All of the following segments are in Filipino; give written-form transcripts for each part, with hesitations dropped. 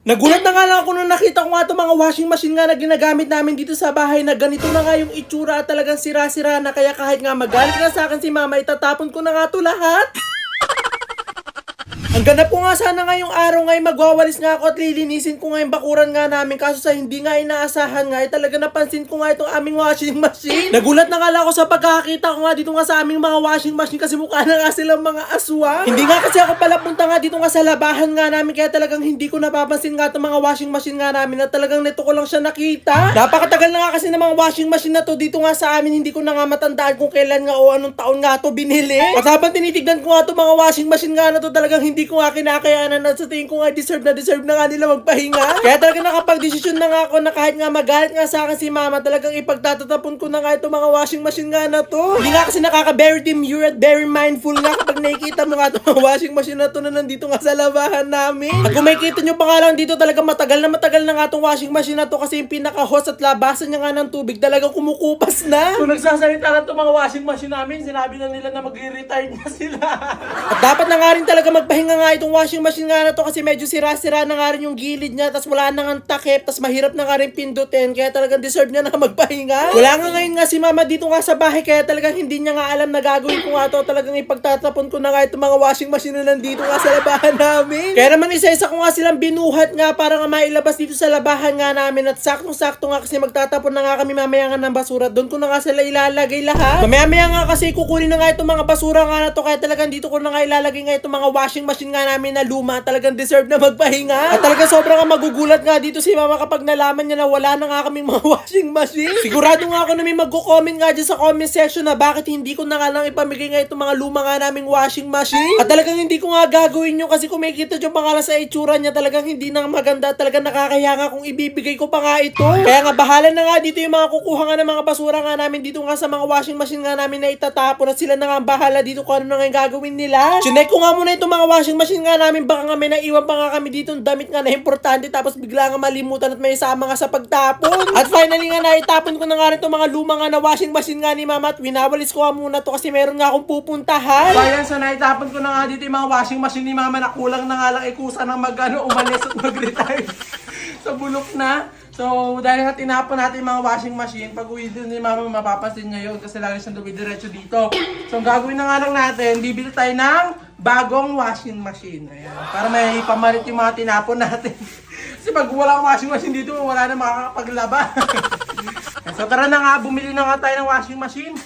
Nagulat na nga lang ako nung nakita ko nga itong mga washing machine nga na ginagamit namin dito sa bahay na ganito na nga yung itsura at talagang sira-sira na, kaya kahit nga magalit nga sa akin si mama, itatapon ko na nga ito lahat. Ang ganap ko nga sana ngayong araw ngayon, magwawalis nga ako at lilinisin ko nga yung bakuran nga namin, kaso sa hindi nga inaasahan nga, talaga napansin ko nga itong aming washing machine. Nagulat na nga lang ako sa pagkakita ko nga dito nga sa aming mga washing machine kasi mukha na nga silang mga aswang. Hindi nga kasi ako pala punta nga dito nga sa labahan nga namin, kaya talagang hindi ko napapansin nga itong mga washing machine nga namin, at talagang nito ko lang siya nakita. Napakatagal na nga kasi ng mga washing machine na to dito nga sa amin, hindi ko na nga matandaan kung kailan nga o anong taon nga to binili. At habang tinitignan ko nga itong mga washing machine nga na to, talagang hindi ko nga kinakayanan at sa tingin ko nga deserve na nga nila magpahinga. Kaya talaga nakapag-desisyon na nga ako na kahit nga magalit nga sa akin si mama, talagang ipagtatatapon ko na nga itong mga washing machine nga na to. Hindi nga kasi nakaka-very demure at very mindful nga kapag nakikita mo nga itong mga washing machine na to na nandito nga sa labahan namin. At kung makikita nyo pa nga lang dito, talaga matagal na nga itong washing machine na to kasi yung pinaka-hose at labasan niya nga ng tubig talagang kumukupas na. Kung nagsasalita na itong mga washing machine namin, sinabi na nila na mag-retire na sila. At dapat na nga rin talaga magpahinga nga itong washing machine nga na to kasi medyo sira-sira na nga rin yung gilid niya, tas wala na nga takip, tas mahirap na nga rin pindutin, kaya talagang deserve niya na magpahinga. Wala nga ngayon nga si mama dito nga sa bahay, kaya talagang hindi niya nga alam na gagawin ko nga to. Talagang ipagtatapon ko na nga itong mga washing machine na nandito nga sa labahan namin. Kaya naman isa-isa ko nga silang binuhat nga para nga mailabas dito sa labahan nga namin, at saktong-sakto nga kasi magtatapon na nga kami mamaya nga ng basura. Doon ko na nga sila ilalagay lahat. Mamaya nga kasi kukunin na nga itong mga basura nga na to, kaya talagang dito ko na nga ilalagay nga itong mga washing machine nga namin na luma, talagang deserve na magpahinga. At talagang sobrang magugulat nga dito si mama kapag nalaman niya na wala na nga kaming mga washing machine. Sigurado nga ako na may magko-comment nga dyan sa comment section na bakit hindi ko na nga lang ipamigay nga itong mga luma nga naming washing machine. At talagang hindi ko nga gagawin nyo kasi kung makikita nyo pa nga sa itsura niya, talagang hindi na maganda. Talagang nakakaya nga kung ibibigay ko pa nga ito. Kaya nga bahala na nga dito yung mga kukuha nga ng mga basura nga namin dito nga sa mga washing machine nga namin na itatapon, at sila na nga bahala dito kung ano na nga yung gagawin nila. Chinek ko nga muna itong mga washing machine nga namin, baka nga may naiwan pa nga kami dito ng damit nga na importante, tapos bigla nga malimutan at may isama nga sa pagtapon. At finally nga naitapon ko na nga rin itong mga luma nga na washing machine nga ni mama, at winawalis ko nga muna to kasi meron nga akong pupuntahan. Bayan, so naitapon ko na nga dito yung mga washing machine ni mama na kulang na nga lang ikusa ng umalis at mag-retire. So bulok na. So dahil nga tinapon natin yung mga washing machine, pag uwi din ni mama mapapansin niya yun kasi lagi siyang dumidiretso dito. So ang gagawin na nga lang natin, bibili tayo ng bagong washing machine. Ayan. Para may pamalit yung mga tinapon natin. Kasi pag wala washing machine dito, wala na makakapaglaba. So tara na nga, bumili na nga tayo ng washing machine.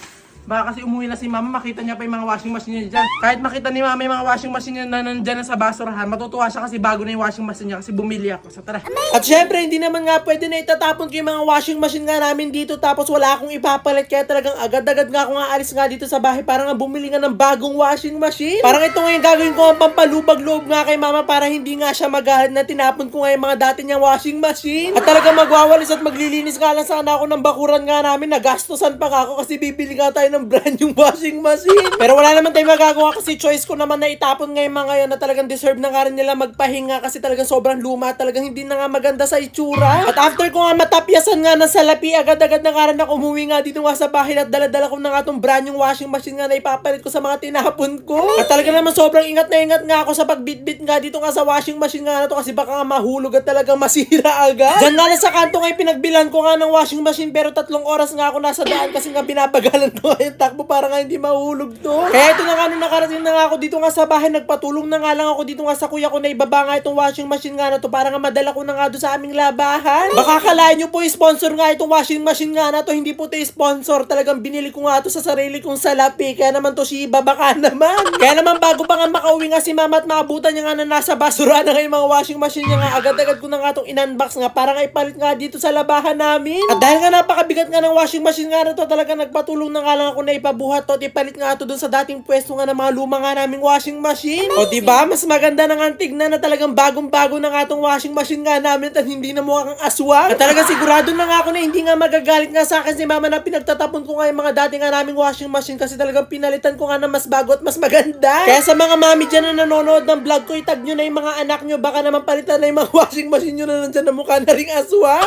Baka kasi umuwi na si mama, makita niya pa yung mga washing machine niya dyan. Kahit makita ni mama yung mga washing machine niya na nandyan na sa basurahan, matutuwa siya kasi bago na yung washing machine niya kasi bumili ako. So tara. At syempre, hindi naman nga pwede na itatapon ko yung mga washing machine nga namin dito tapos wala akong ipapalit, kaya talagang agad-agad nga ako nga alis nga dito sa bahay para nga bumili nga ng bagong washing machine. Parang ito nga yung gagawin ko ang pampalubag-loob nga kay mama para hindi nga siya magalit na tinapon ko nga yung mga dati niyang washing machine. At talagang magwawalis at maglilinis nga lang sana ako ng bakuran nga namin, nagastusan pa nga ako kasi bibili nga tayo ng brand yung washing machine. Pero wala naman tayong magagawa kasi choice ko naman na itapon ngayon mga yun, na talagang deserve na nga rin nila magpahinga kasi talagang sobrang luma, talagang hindi na nga maganda sa itsura. At after ko nga matapyasan nga ng salapi, agad-agad na nga rin ako umuwi nga dito nga sa bahay at dala-dala ko na nga itong brand yung washing machine nga na ipapalit ko sa mga tinapon ko. At talaga naman sobrang ingat nga ako sa pagbitbit nga dito nga sa washing machine nga na to kasi baka nga mahulog at talagang masira agad. Diyan nga lang sa kanto nga pinagbilan ko nga ng washing machine, pero 3 oras nga ako nasa daan kasi nga binabagalan ko nga yung takbo para nga hindi mahulog to. Kaya ito na nga nung nakarating na nga ako dito nga sa bahay, nagpatulong na nga lang ako dito nga sa kuya ko na ibaba nga itong washing machine nga na to para nga madala ko na nga doon sa aming labahan. Baka kalahin nyo po sponsor nga itong washing machine nga na to, hindi po ito sponsor. Talagang binili ko nga ito sa sarili kong salapi. Kaya naman to si baka naman. Kaya naman bago pa nga makauwi nga si mama at maabutan niya nga na nasa basura na nga yung mga washing machine niya nga, agad-agad ko na nga itong in-unbox nga para nga ipalit nga dito sa labahan namin. At dahil nga napakabigat nga ng washing machine nga na to, talagang nagpatulong na nga lang ako na ipabuhat to at ipalit nga ito dun sa dating pwesto nga ng mga luma nga naming washing machine. O diba, mas maganda na nga tignan na talagang bagong-bago na nga itong washing machine nga namin at hindi na mukha kang aswang. At talagang sigurado na nga ako na hindi nga magagalit nga sa akin si mama na pinagtatapon ko nga yung mga dating nga naming washing machine kasi talagang pinalitan ko nga na mas bago at mas maganda. Kaya sa mga mami dyan na nanonood ng vlog ko, itag nyo na yung mga anak nyo, baka naman palitan na yung mga washing machine nyo na nandyan na mukha na ring aswang.